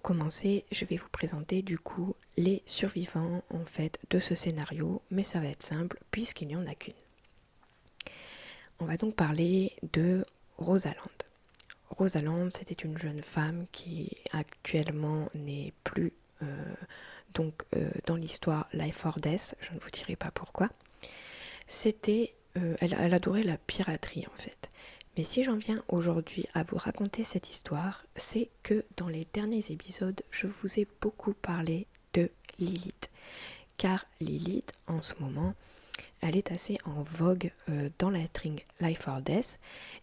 commencer, je vais vous présenter du coup les survivants en fait de ce scénario, mais ça va être simple puisqu'il n'y en a qu'une. On va donc parler de Rosalind. Rosalind, c'était une jeune femme qui actuellement n'est plus dans l'histoire Life or Death, je ne vous dirai pas pourquoi. Elle adorait la piraterie en fait. Mais si j'en viens aujourd'hui à vous raconter cette histoire, c'est que dans les derniers épisodes, je vous ai beaucoup parlé de Lilith. Car Lilith, en ce moment, elle est assez en vogue dans l'intrigue Life or Death.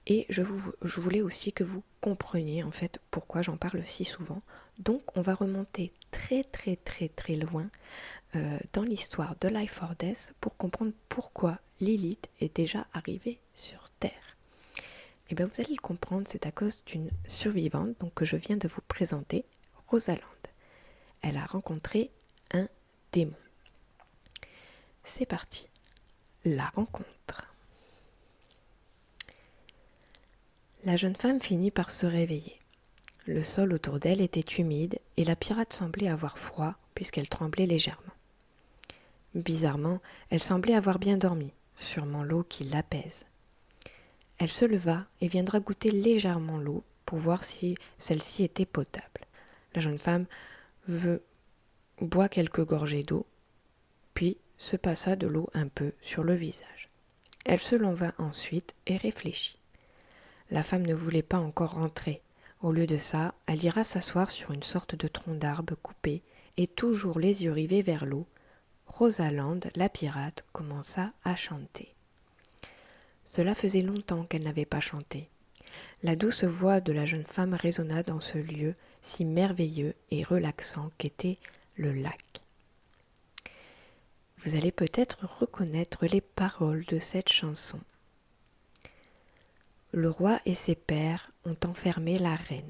Et je voulais aussi que vous compreniez en fait pourquoi j'en parle si souvent. Donc on va remonter très loin dans l'histoire de Life or Death pour comprendre pourquoi Lilith est déjà arrivée sur Terre. Et bien vous allez le comprendre, c'est à cause d'une survivante donc, que je viens de vous présenter, Rosalind. Elle a rencontré un démon. C'est parti, la rencontre. La jeune femme finit par se réveiller. Le sol autour d'elle était humide et la pirate semblait avoir froid puisqu'elle tremblait légèrement. Bizarrement, elle semblait avoir bien dormi, sûrement l'eau qui l'apaise. Elle se leva et viendra goûter légèrement l'eau pour voir si celle-ci était potable. La jeune femme boit quelques gorgées d'eau, puis se passa de l'eau un peu sur le visage. Elle se leva ensuite et réfléchit. La femme ne voulait pas encore rentrer. Au lieu de ça, elle ira s'asseoir sur une sorte de tronc d'arbre coupé et toujours les yeux rivés vers l'eau. Rosalind, la pirate, commença à chanter. Cela faisait longtemps qu'elle n'avait pas chanté. La douce voix de la jeune femme résonna dans ce lieu si merveilleux et relaxant qu'était le lac. Vous allez peut-être reconnaître les paroles de cette chanson. Le roi et ses pairs ont enfermé la reine.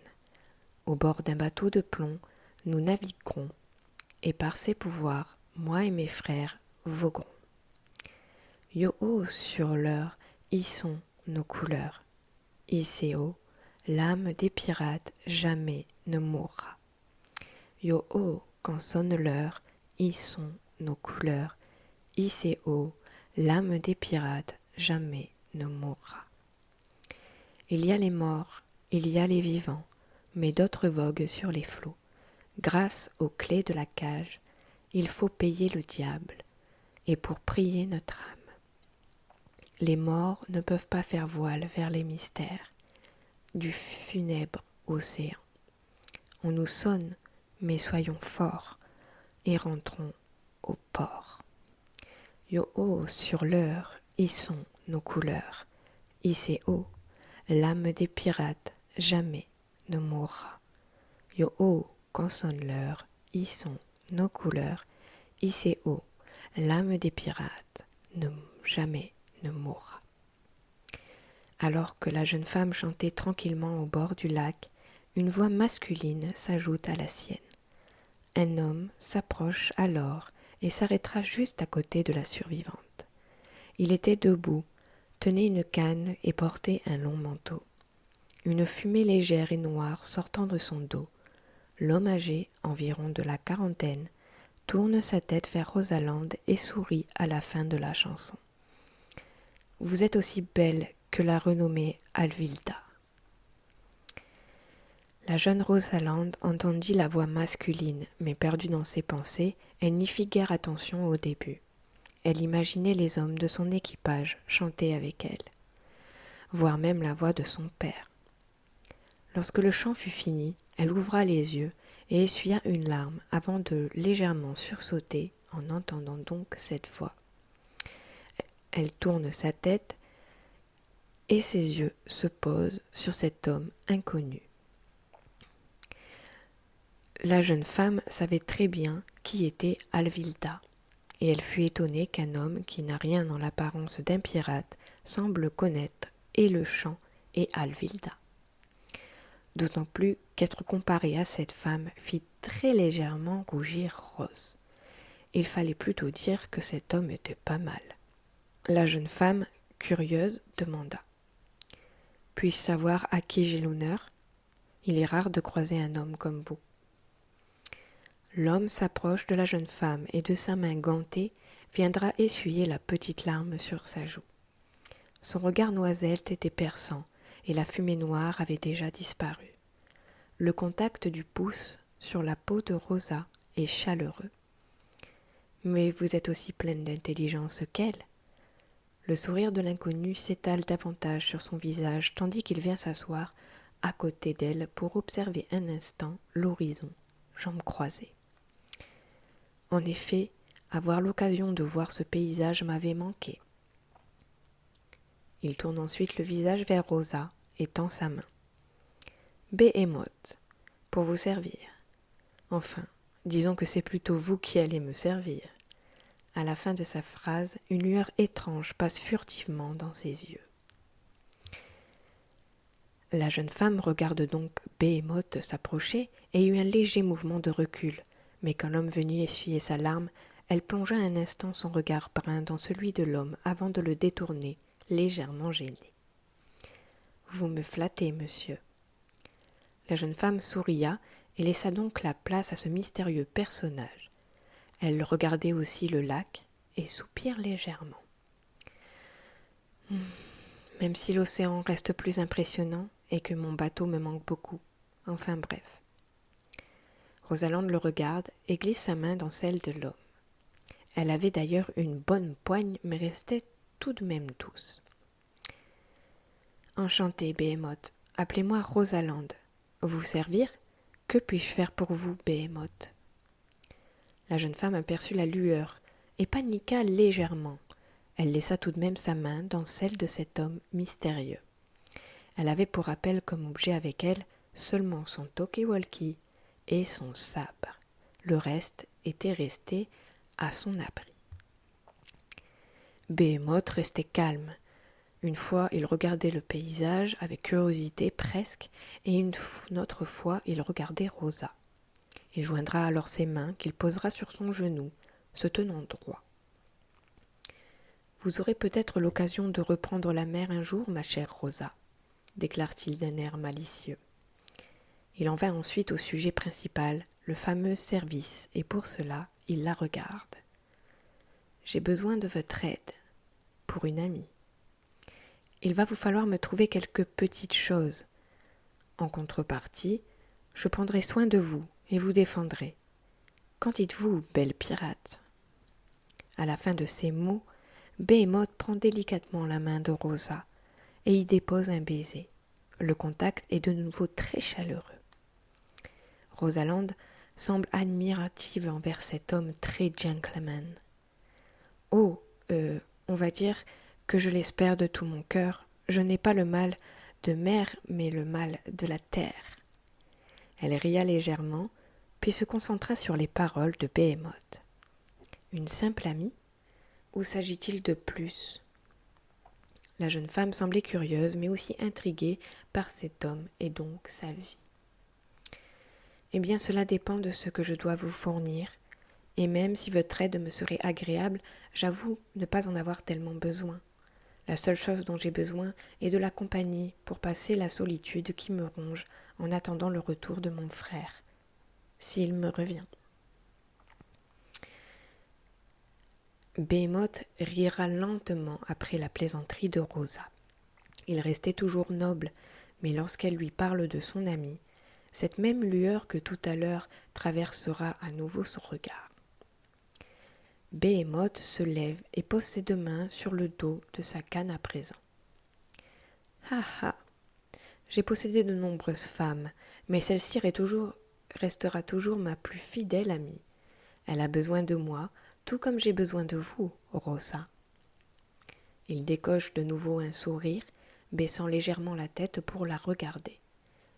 Au bord d'un bateau de plomb, nous naviguerons, et par ses pouvoirs, moi et mes frères voguerons. Yo-ho sur l'heure, y sont nos couleurs. Icéo, l'âme des pirates jamais ne mourra. Yo-ho, quand sonne l'heure, y sont nos couleurs. Icéo, l'âme des pirates jamais ne mourra. Il y a les morts, il y a les vivants, mais d'autres voguent sur les flots. Grâce aux clés de la cage, il faut payer le diable, et pour prier notre âme. Les morts ne peuvent pas faire voile vers les mystères du funèbre océan. On nous sonne, mais soyons forts, et rentrons au port. Yo-ho, sur l'heure, y sont nos couleurs. Icéo, l'âme des pirates jamais ne mourra. Yo-ho, quand sonne l'heure, y sont nos couleurs. Icéo, l'âme des pirates jamais ne mourra. Alors que la jeune femme chantait tranquillement au bord du lac, une voix masculine s'ajoute à la sienne. Un homme s'approche alors et s'arrêtera juste à côté de la survivante. Il était debout, tenait une canne et portait un long manteau. Une fumée légère et noire sortant de son dos. L'homme âgé, environ de la quarantaine, tourne sa tête vers Rosalind et sourit à la fin de la chanson. Vous êtes aussi belle que la renommée Alvilda. La jeune Rosalind entendit la voix masculine, mais perdue dans ses pensées, elle n'y fit guère attention au début. Elle imaginait les hommes de son équipage chanter avec elle, voire même la voix de son père. Lorsque le chant fut fini, elle ouvra les yeux et essuya une larme avant de légèrement sursauter en entendant donc cette voix. Elle tourne sa tête et ses yeux se posent sur cet homme inconnu. La jeune femme savait très bien qui était Alvilda, et elle fut étonnée qu'un homme qui n'a rien dans l'apparence d'un pirate semble connaître et le chant et Alvilda. D'autant plus qu'être comparé à cette femme fit très légèrement rougir Rose. Il fallait plutôt dire que cet homme était pas mal. La jeune femme, curieuse, demanda « Puis-je savoir à qui j'ai l'honneur ? Il est rare de croiser un homme comme vous. » L'homme s'approche de la jeune femme et de sa main gantée viendra essuyer la petite larme sur sa joue. Son regard noisette était perçant et la fumée noire avait déjà disparu. Le contact du pouce sur la peau de Rosa est chaleureux. Mais vous êtes aussi pleine d'intelligence qu'elle. Le sourire de l'inconnu s'étale davantage sur son visage tandis qu'il vient s'asseoir à côté d'elle pour observer un instant l'horizon, jambes croisées. En effet, avoir l'occasion de voir ce paysage m'avait manqué. Il tourne ensuite le visage vers Rosa et tend sa main. Behemoth, pour vous servir. Enfin, disons que c'est plutôt vous qui allez me servir. À la fin de sa phrase, une lueur étrange passe furtivement dans ses yeux. La jeune femme regarde donc Behemoth s'approcher et eut un léger mouvement de recul, mais quand l'homme venu essuyer sa larme, elle plongea un instant son regard brun dans celui de l'homme avant de le détourner, légèrement gênée. « Vous me flattez, monsieur. » La jeune femme souria et laissa donc la place à ce mystérieux personnage. Elle regardait aussi le lac et soupire légèrement. Même si l'océan reste plus impressionnant et que mon bateau me manque beaucoup. Enfin bref. Rosalande le regarde et glisse sa main dans celle de l'homme. Elle avait d'ailleurs une bonne poigne, mais restait tout de même douce. Enchantée, Behemoth. Appelez-moi Rosalande. Vous servir? Que puis-je faire pour vous, Behemoth? La jeune femme aperçut la lueur et paniqua légèrement. Elle laissa tout de même sa main dans celle de cet homme mystérieux. Elle avait pour rappel comme objet avec elle seulement son talkie-walkie et son sabre. Le reste était resté à son abri. Behemoth restait calme. Une fois, il regardait le paysage avec curiosité presque, et une autre fois, il regardait Rosa. Il joindra alors ses mains qu'il posera sur son genou, se tenant droit. « Vous aurez peut-être l'occasion de reprendre la mer un jour, ma chère Rosa, » déclare-t-il d'un air malicieux. Il en vint ensuite au sujet principal, le fameux service, et pour cela, il la regarde. « J'ai besoin de votre aide, pour une amie. Il va vous falloir me trouver quelques petites choses. En contrepartie, je prendrai soin de vous et vous défendrai. Qu'en dites-vous, belle pirate ?» À la fin de ces mots, Behemoth prend délicatement la main de Rosa et y dépose un baiser. Le contact est de nouveau très chaleureux. Rosalande semble admirative envers cet homme très gentleman. « Oh, on va dire que je l'espère de tout mon cœur. Je n'ai pas le mal de mer, mais le mal de la terre. » Elle ria légèrement, puis se concentra sur les paroles de Behemoth. « Une simple amie? Ou s'agit-il de plus ?» La jeune femme semblait curieuse, mais aussi intriguée par cet homme et donc sa vie. « Eh bien, cela dépend de ce que je dois vous fournir, et même si votre aide me serait agréable, j'avoue ne pas en avoir tellement besoin. La seule chose dont j'ai besoin est de la compagnie pour passer la solitude qui me ronge en attendant le retour de mon frère, s'il me revient. » Behemoth rira lentement après la plaisanterie de Rosa. Il restait toujours noble, mais lorsqu'elle lui parle de son ami, cette même lueur que tout à l'heure traversera à nouveau son regard. Behemoth se lève et pose ses deux mains sur le dos de sa canne à présent. « Ha ha! J'ai possédé de nombreuses femmes, mais celle-ci restera toujours ma plus fidèle amie. Elle a besoin de moi, tout comme j'ai besoin de vous, Rosa. » Il décoche de nouveau un sourire, baissant légèrement la tête pour la regarder.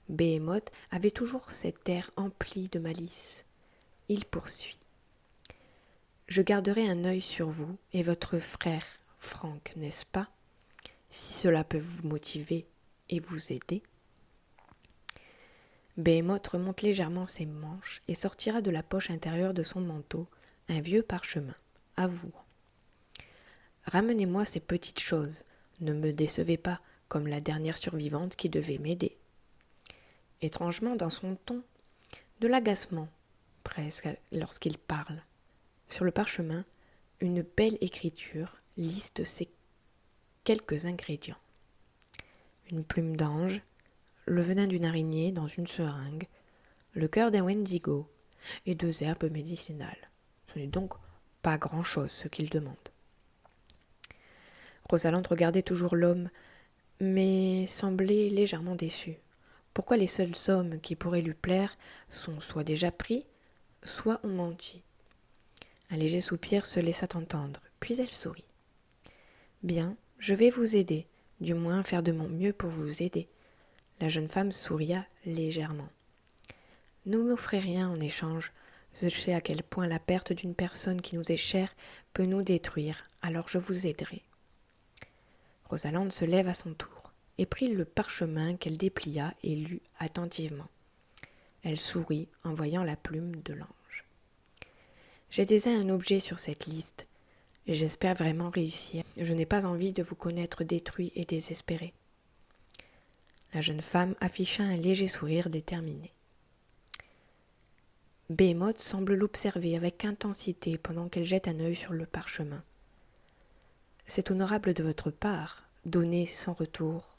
Behemoth avait toujours cet air empli de malice. Il poursuit. « Je garderai un œil sur vous et votre frère, Frank, n'est-ce pas, si cela peut vous motiver et vous aider. » Behemoth remonte légèrement ses manches et sortira de la poche intérieure de son manteau un vieux parchemin, avouant. « Ramenez-moi ces petites choses, ne me décevez pas, comme la dernière survivante qui devait m'aider. » Étrangement dans son ton, de l'agacement, presque lorsqu'il parle. Sur le parchemin, une belle écriture liste ces quelques ingrédients. Une plume d'ange, le venin d'une araignée dans une seringue, le cœur d'un wendigo et 2 herbes médicinales. Ce n'est donc pas grand-chose ce qu'il demande. Rosalande regardait toujours l'homme, mais semblait légèrement déçue. Pourquoi les seuls hommes qui pourraient lui plaire sont soit déjà pris, soit ont menti. Un léger soupir se laissa entendre, puis elle sourit. « Bien, je vais vous aider, du moins faire de mon mieux pour vous aider. » La jeune femme souria légèrement. « Ne m'offrez rien en échange. Je sais à quel point la perte d'une personne qui nous est chère peut nous détruire, alors je vous aiderai. » Rosalande se lève à son tour et prit le parchemin qu'elle déplia et lut attentivement. Elle sourit en voyant la plume de l'ange. « J'ai déjà un objet sur cette liste. J'espère vraiment réussir. Je n'ai pas envie de vous connaître détruit et désespéré. » La jeune femme afficha un léger sourire déterminé. Behemoth semble l'observer avec intensité pendant qu'elle jette un œil sur le parchemin. « C'est honorable de votre part, donner sans retour. »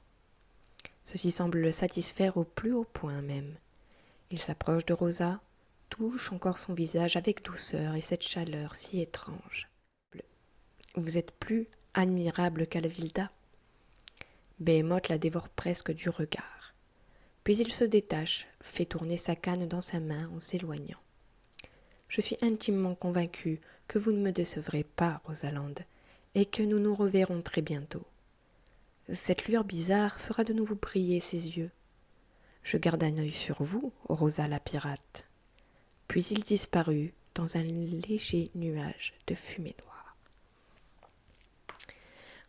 Ceci semble le satisfaire au plus haut point même. Il s'approche de Rosa, touche encore son visage avec douceur et cette chaleur si étrange. « Vous êtes plus admirable qu'Alvilda. » Behemoth la dévore presque du regard. Puis il se détache, fait tourner sa canne dans sa main en s'éloignant. « Je suis intimement convaincu que vous ne me décevrez pas, Rosalande, et que nous nous reverrons très bientôt. Cette lueur bizarre fera de nouveau briller ses yeux. Je garde un œil sur vous, Rosa la pirate. » Puis il disparut dans un léger nuage de fumée noire.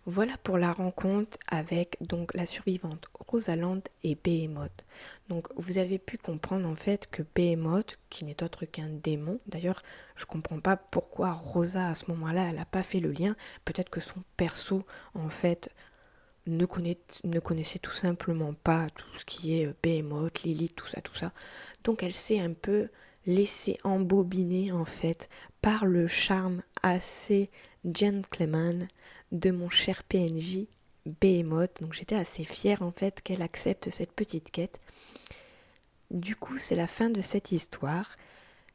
Voilà pour la rencontre avec donc la survivante Rosalande et Behemoth. Donc vous avez pu comprendre en fait que Behemoth, qui n'est autre qu'un démon, d'ailleurs je comprends pas pourquoi Rosa à ce moment-là elle n'a pas fait le lien, peut-être que son perso en fait ne connaissait tout simplement pas tout ce qui est Behemoth, Lilith, tout ça. Donc elle s'est un peu laissée embobiner en fait par le charme assez gentleman de mon cher PNJ Behemoth. Donc j'étais assez fière en fait qu'elle accepte cette petite quête. Du coup c'est la fin de cette histoire,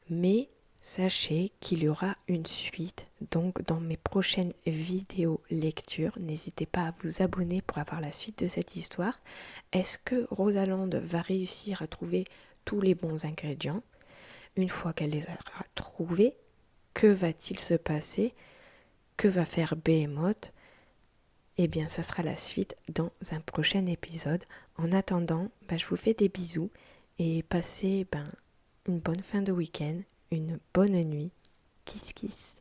mais sachez qu'il y aura une suite, donc dans mes prochaines vidéos lectures, n'hésitez pas à vous abonner pour avoir la suite de cette histoire. Est-ce que Rosalande va réussir à trouver tous les bons ingrédients? Une fois qu'elle les aura trouvés, que va-t-il se passer? Que va faire Behemoth? Eh bien, ça sera la suite dans un prochain épisode. En attendant, je vous fais des bisous et passez une bonne fin de week-end, une bonne nuit. Kiss kiss.